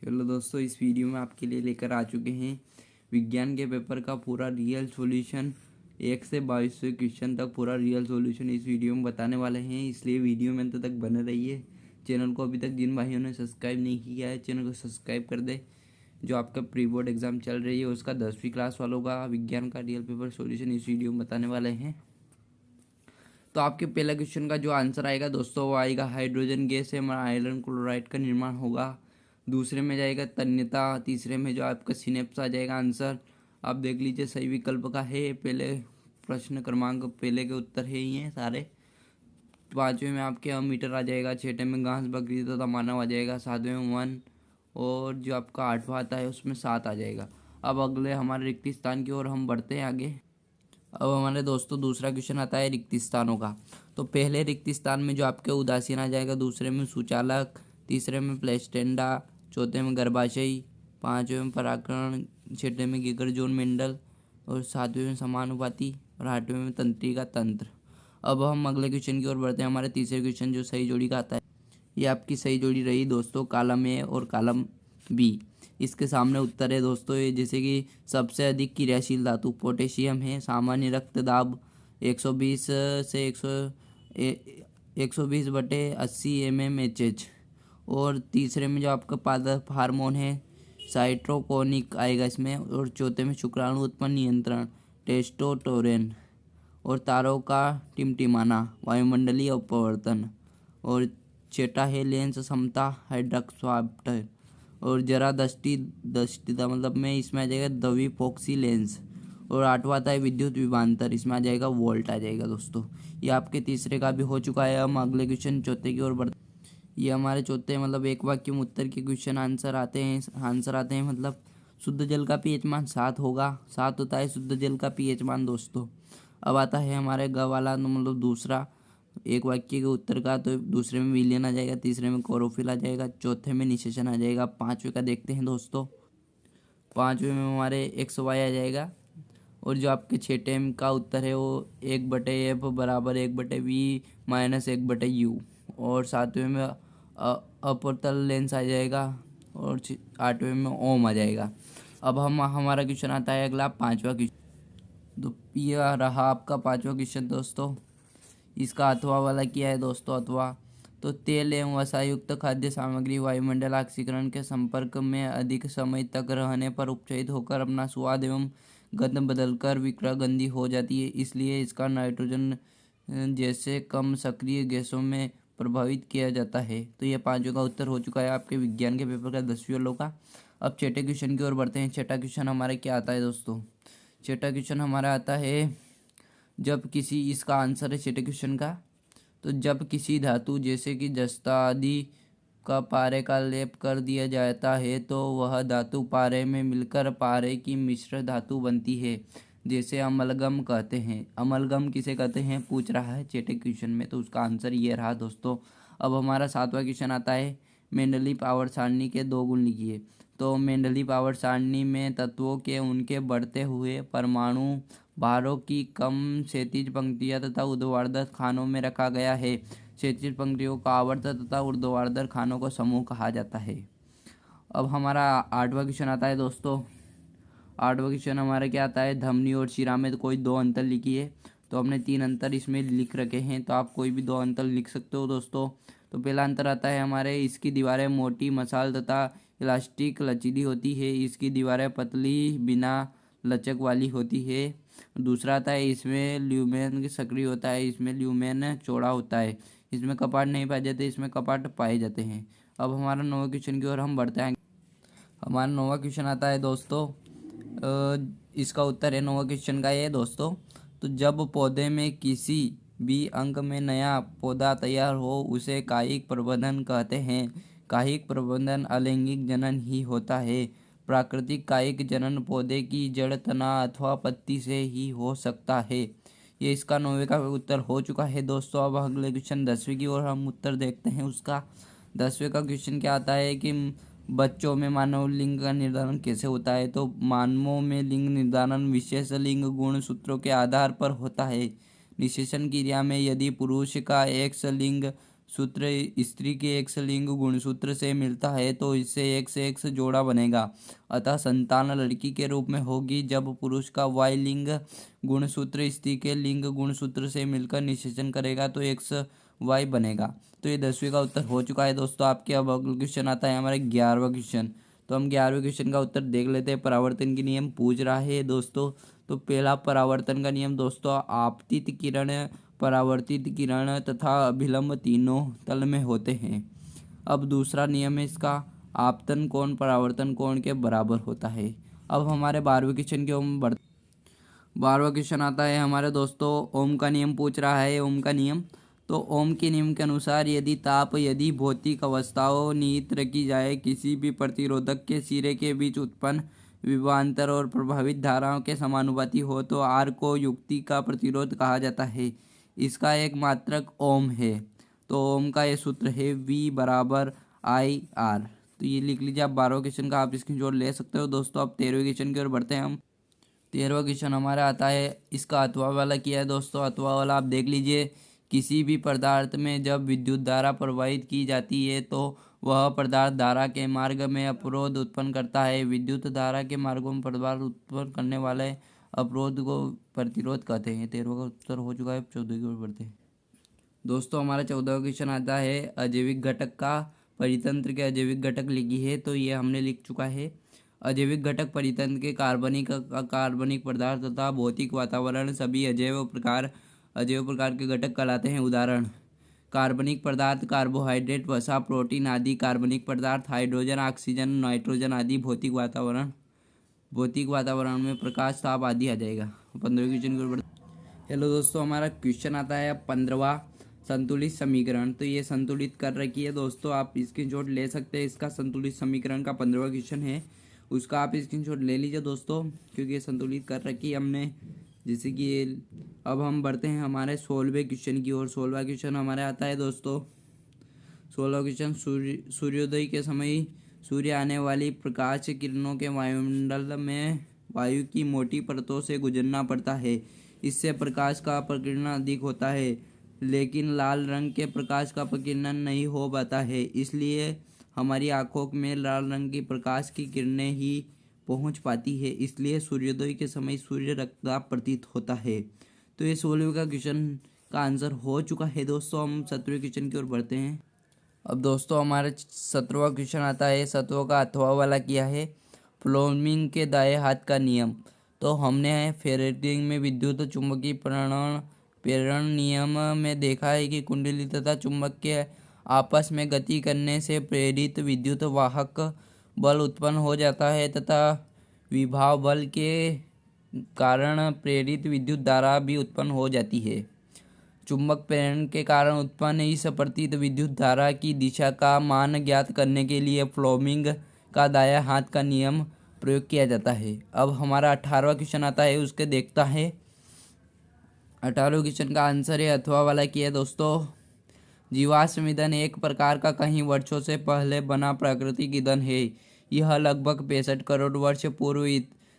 Hello दोस्तों, इस video में आपके लिए लेकर आ चुके हैं विज्ञान के पेपर का पूरा रियल सॉल्यूशन। 1 से 2200 क्वेश्चन तक पूरा रियल सॉल्यूशन इस वीडियो में बताने वाले हैं, इसलिए वीडियो में अंत तक बने रहिए। चैनल को अभी तक जिन भाइयों ने सब्सक्राइब नहीं किया है, चैनल को सब्सक्राइब कर दे। जो आपका प्री बोर्ड एग्जाम चल रही है उसका 10वीं क्लास वालों का विज्ञान का रियल पेपर सॉल्यूशन इस वीडियो में बताने वाले हैं। तो आपके पहला क्वेश्चन का जो आंसर आएगा दोस्तों, वो आएगा हाइड्रोजन गैस से हमारा आयरन क्लोराइड का निर्माण होगा। दूसरे में जाएगा तन्यता। तीसरे में जो आपका सिनेप्स आ जाएगा आंसर। आप देख लीजिए सही विकल्प का है पहले प्रश्न क्रमांक पहले के उत्तर है ये सारे। पाँचवें में आपके अमीटर आ जाएगा। छठे में घास बकरी तथा मानव आ जाएगा। सातवें में वन। और जो आपका आठवां आता है उसमें 7 आ जाएगा। अब अगले हमारे रिक्त स्थान की ओर हम बढ़ते हैं आगे। अब हमारे दोस्तों दूसरा क्वेश्चन आता है रिक्त स्थानों का। तो पहले रिक्त स्थान में जो आपके उदासीन आ जाएगा। दूसरे में सुचालक। तीसरे में प्लेस्टेंडा। चौथे में गर्भाशयी। पाँचवें में परागकण। छठे में गिगर जोन मेंडल। और सातवें में समानुपाती। और आठवें में तंत्रिका तंत्र। अब हम अगले क्वेश्चन की ओर बढ़ते हैं। हमारे तीसरे क्वेश्चन जो सही जोड़ी का आता है, ये आपकी सही जोड़ी रही दोस्तों, कॉलम ए और कॉलम बी। इसके सामने उत्तर है दोस्तों, ये जैसे कि सबसे अधिक क्रियाशील धातु पोटेशियम है। सामान्य रक्त दाब 120 से 120/80 mmHg। और तीसरे में जो आपका पादप हार्मोन है साइटोकोनिक आएगा इसमें। और चौथे में शुक्राणु उत्पन्न नियंत्रण टेस्टोस्टेरोन। और तारों का टिमटिमाना वायुमंडलीय अपवर्तन। और छठा है लेंस क्षमता हाइड्रोक्साप्टर। और जरा दृष्टिता मतलब में इसमें आ जाएगा द्विफोक्सी लेंस। और आठवां आता है विद्युत विभवांतर, इसमें आ जाएगा वोल्ट आ जाएगा दोस्तों। ये आपके तीसरे का भी हो चुका है। हम अगले क्वेश्चन चौथे की ओर बढ़ते। ये हमारे चौथे मतलब एक वाक्य में उत्तर के क्वेश्चन आंसर आते हैं मतलब शुद्ध जल का पीएच मान 7 होगा। 7 होता है शुद्ध जल का पीएच मान दोस्तों। अब आता है हमारे ग वाला मतलब दूसरा एक वाक्य के उत्तर का। तो दूसरे में विलियन आ जाएगा। तीसरे में क्लोरोफिल आ जाएगा। चौथे में निषेचन आ जाएगा। पांचवे का देखते हैं दोस्तों। पांचवे में हमारे XY आ जाएगा। और जो आपके छठे का उत्तर है वो 1/F बराबर 1/V माइनस 1/U। और सातवें में अपवर्तन लेंस आ जाएगा। और आठवें में ओम आ जाएगा। अब हमारा क्वेश्चन आता है अगला पांचवा क्वेश्चन। तो यह रहा आपका पांचवा क्वेश्चन दोस्तों। इसका अथवा वाला क्या है दोस्तों? अथवा तो तेल एवं वसायुक्त खाद्य सामग्री वायुमंडल ऑक्सीकरण के संपर्क में अधिक समय तक रहने पर उपचयित होकर अपना स्वाद एवं गंध बदलकर विक्रगंधी हो जाती है। इसलिए इसका नाइट्रोजन जैसे कम सक्रिय गैसों में प्रभावित किया जाता है। तो ये पांचों का उत्तर हो चुका है आपके विज्ञान के पेपर का 10वीं वालों का। अब छठे क्वेश्चन की ओर बढ़ते हैं। छठा क्वेश्चन हमारे क्या आता है दोस्तों? छठा क्वेश्चन हमारा आता है जब किसी, इसका आंसर है छठे क्वेश्चन का। तो जब किसी धातु जैसे कि जस्ता आदि का पारे का लेप कर दिया जाता है तो वह धातु पारे में मिलकर पारे की मिश्र धातु बनती है, जैसे अमलगम कहते हैं। अमलगम किसे कहते हैं पूछ रहा है छठे क्वेश्चन में, तो उसका आंसर ये रहा दोस्तों। अब हमारा सातवां क्वेश्चन आता है मेंडलीव आवर्त सारणी के 2 गुण लिखिए। तो मेंडलीव आवर्त सारणी में तत्वों के उनके बढ़ते हुए परमाणु भारों की कम क्षैतिज पंक्तियाँ तथा ऊर्ध्वाधर खानों में रखा गया है। क्षैतिज पंक्तियों का आवर्त तथा ऊर्ध्वाधर खानों को समूह कहा जाता है। अब हमारा आठवां क्वेश्चन आता है दोस्तों। आठवां क्वेश्चन हमारा क्या आता है? धमनी और शिरा में कोई 2 अंतर लिखिए। तो हमने 3 अंतर इसमें लिख रखे हैं, तो आप कोई भी 2 अंतर लिख सकते हो दोस्तों। तो पहला अंतर आता है हमारे, इसकी दीवारें मोटी मसाल तथा इलास्टिक लचीली होती है। इसकी दीवारें पतली बिना लचक वाली होती है। दूसरा आता है इसमें ल्यूमेन सक्रिय होता है, इसमें ल्यूमेन चौड़ा होता है। इसमें कपाट नहीं पाए जाते, इसमें कपाट पाए जाते हैं। अब हमारा 9वें क्वेश्चन की ओर हम बढ़ते हैं। हमारा 9वां क्वेश्चन आता है दोस्तों, इसका उत्तर है 9वां क्वेश्चन का ये दोस्तों। तो जब पौधे में किसी भी अंग में नया पौधा तैयार हो उसे कायिक प्रवर्धन कहते हैं। कायिक प्रवर्धन अलैंगिक जनन ही होता है। प्राकृतिक कायिक जनन पौधे की जड़, तना अथवा पत्ती से ही हो सकता है। ये इसका 9वें का उत्तर हो चुका है दोस्तों। अब अगले क्वेश्चन 10वीं की ओर हम उत्तर देखते हैं उसका। 10वें का क्वेश्चन क्या आता है कि बच्चों में मानव लिंग का निर्धारण कैसे होता है? तो मानवों में लिंग निर्धारण विशेष लिंग गुण सूत्रों के आधार पर होता है। निषेचन क्रिया में यदि पुरुष का एक्स लिंग सूत्र स्त्री के एक्स लिंग गुणसूत्र से मिलता है तो इससे एक्स एक्स जोड़ा बनेगा, अतः संतान लड़की के रूप में होगी। जब पुरुष का वाई लिंग गुणसूत्र स्त्री के लिंग गुणसूत्र से मिलकर निषेचन करेगा तो एक्स वाई बनेगा। तो ये 10वीं का उत्तर हो चुका है दोस्तों आपके। अब अगला क्वेश्चन आता है हमारे 11वां क्वेश्चन। तो हम 11वें क्वेश्चन का उत्तर देख लेते हैं। परावर्तन के नियम पूछ रहा है दोस्तों। तो पहला परावर्तन का नियम दोस्तों, आपतित किरण, परावर्तित किरण तथा अभिलंब तीनों तल में होते हैं। अब दूसरा नियम है इसका, आपतन कोण परावर्तन कोण के बराबर होता है। अब हमारे 12वें क्वेश्चन के ओम 12वां क्वेश्चन आता है हमारे दोस्तों, ओम का नियम पूछ रहा है। ओम का नियम, तो ओम के नियम के अनुसार यदि भौतिक अवस्थाओं निहित रखी जाए, किसी भी प्रतिरोधक के सिरे के बीच उत्पन्न विभवांतर और प्रभावित धाराओं के समानुपाती हो तो आर को युक्ति का प्रतिरोध कहा जाता है। इसका एक मात्रक ओम है। तो ओम का ये सूत्र है V बराबर आई आर। तो ये लिख लीजिए आप। 12वें क्वेश्चन का आप स्क्रीनशॉट ले सकते हो दोस्तों। अब 13वें क्वेश्चन की ओर बढ़ते हैं हम। 13वां क्वेश्चन हमारा आता है, इसका अथवा वाला किया है दोस्तों। अथवा वाला आप देख लीजिए, किसी भी पदार्थ में जब विद्युत धारा प्रवाहित की जाती है तो वह पदार्थ धारा के मार्ग में अवरोध उत्पन्न करता है। विद्युत धारा के मार्गों में पदार्थ उत्पन्न करने वाले अवरोध को प्रतिरोध कहते हैं। 13वां का उत्तर हो चुका है। 14 की ओर बढ़ते हैं दोस्तों। हमारा 14वां क्वेश्चन आता है, अजैविक घटक का परितंत्र के अजैविक घटक लिखी है। तो ये हमने लिख चुका है। अजैविक घटक परितंत्र के कार्बनिक पदार्थ तथा भौतिक वातावरण सभी अजैव प्रकार के घटक कहलाते हैं। उदाहरण, कार्बनिक पदार्थ कार्बोहाइड्रेट, वसा, प्रोटीन आदि। कार्बनिक पदार्थ हाइड्रोजन, ऑक्सीजन, नाइट्रोजन आदि। भौतिक वातावरण में प्रकाश, ताप आदि आ जाएगा। 15वें क्वेश्चन की ओर बढ़ते हैं। हेलो दोस्तों, हमारा क्वेश्चन आता है 15वां, संतुलित समीकरण। तो ये संतुलित कर रखी है दोस्तों, आप स्क्रीनशॉट ले सकते हैं। इसका संतुलित समीकरण का 15वां क्वेश्चन है, उसका आप स्क्रीनशॉट ले लीजिए दोस्तों, क्योंकि ये संतुलित कर रखी है हमने। जैसे कि अब हम बढ़ते हैं हमारे 16वें क्वेश्चन की ओर। 16वां क्वेश्चन हमारे आता है दोस्तों। 16वां क्वेश्चन, सूर्योदय के समय सूर्य आने वाली प्रकाश किरणों के वायुमंडल में वायु की मोटी परतों से गुजरना पड़ता है। इससे प्रकाश का प्रकीर्णन अधिक होता है, लेकिन लाल रंग के प्रकाश का प्रकीर्णन नहीं हो पाता है। इसलिए हमारी आंखों में लाल रंग की प्रकाश की किरणें ही पहुंच पाती है। इसलिए सूर्योदय के समय सूर्य रक्तदाब प्रतीत होता है। तो ये 16वें का क्वेश्चन का आंसर हो चुका है दोस्तों। हम 17वें क्वेश्चन की ओर बढ़ते हैं। अब दोस्तों हमारे 17वां क्वेश्चन आता है। 17वां का अथवा वाला किया है, फ्लेमिंग के दाएं हाथ का नियम। तो हमने फेरेटिंग में विद्युत चुंबकीय प्रेरण नियम में देखा है कि कुंडली तथा चुंबक के आपस में गति करने से प्रेरित विद्युत वाहक बल उत्पन्न हो जाता है तथा विभव बल के कारण प्रेरित विद्युत धारा भी उत्पन्न हो जाती है। चुंबक प्रेरण के कारण उत्पन्न इस अपरित विद्युत धारा की दिशा का मान ज्ञात करने के लिए फ्लेमिंग का दायां हाथ का नियम प्रयोग किया जाता है। अब हमारा 18वां क्वेश्चन आता है, उसके देखता है। 18वें क्वेश्चन का आंसर है अथवा वाला किया दोस्तों। जीवाश्म ईंधन एक प्रकार का कई वर्षों से पहले बना प्राकृतिक ईंधन है। यह लगभग 65 करोड़ वर्ष पूर्व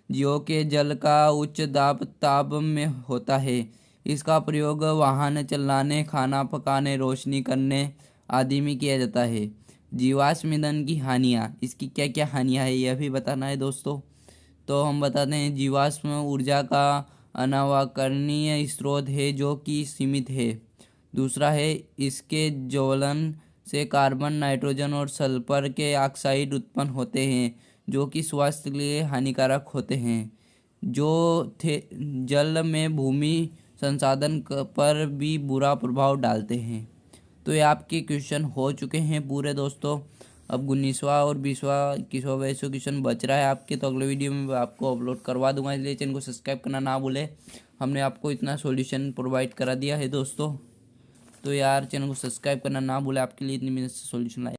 जीवों के जल का उच्च ताप में होता है। इसका प्रयोग वाहन चलाने, खाना पकाने, रोशनी करने आदि में किया जाता है। जीवाश्म ईंधन की हानियाँ, इसकी क्या क्या हानियाँ है यह भी बताना है दोस्तों। तो हम बताते हैं, जीवाश्म ऊर्जा का अनवकरणीय स्रोत है जो कि सीमित है। दूसरा है, इसके ज्वलन से कार्बन, नाइट्रोजन और सल्फर के ऑक्साइड उत्पन्न होते हैं जो कि स्वास्थ्य के लिए हानिकारक होते हैं, जो जल में भूमि संसाधन पर भी बुरा प्रभाव डालते हैं। तो ये आपके क्वेश्चन हो चुके हैं पूरे दोस्तों। अब 19वां और 20वां 21वां क्वेश्चन बच रहा है आपके, तो अगले वीडियो में आपको अपलोड करवा दूंगा, इसलिए चैनल को सब्सक्राइब करना ना भूले। हमने आपको इतना सॉल्यूशन प्रोवाइड करा दिया है दोस्तों, तो यार चैनल को सब्सक्राइब करना ना भूले, आपके लिए इतनी मेहनत से सॉल्यूशन लाए।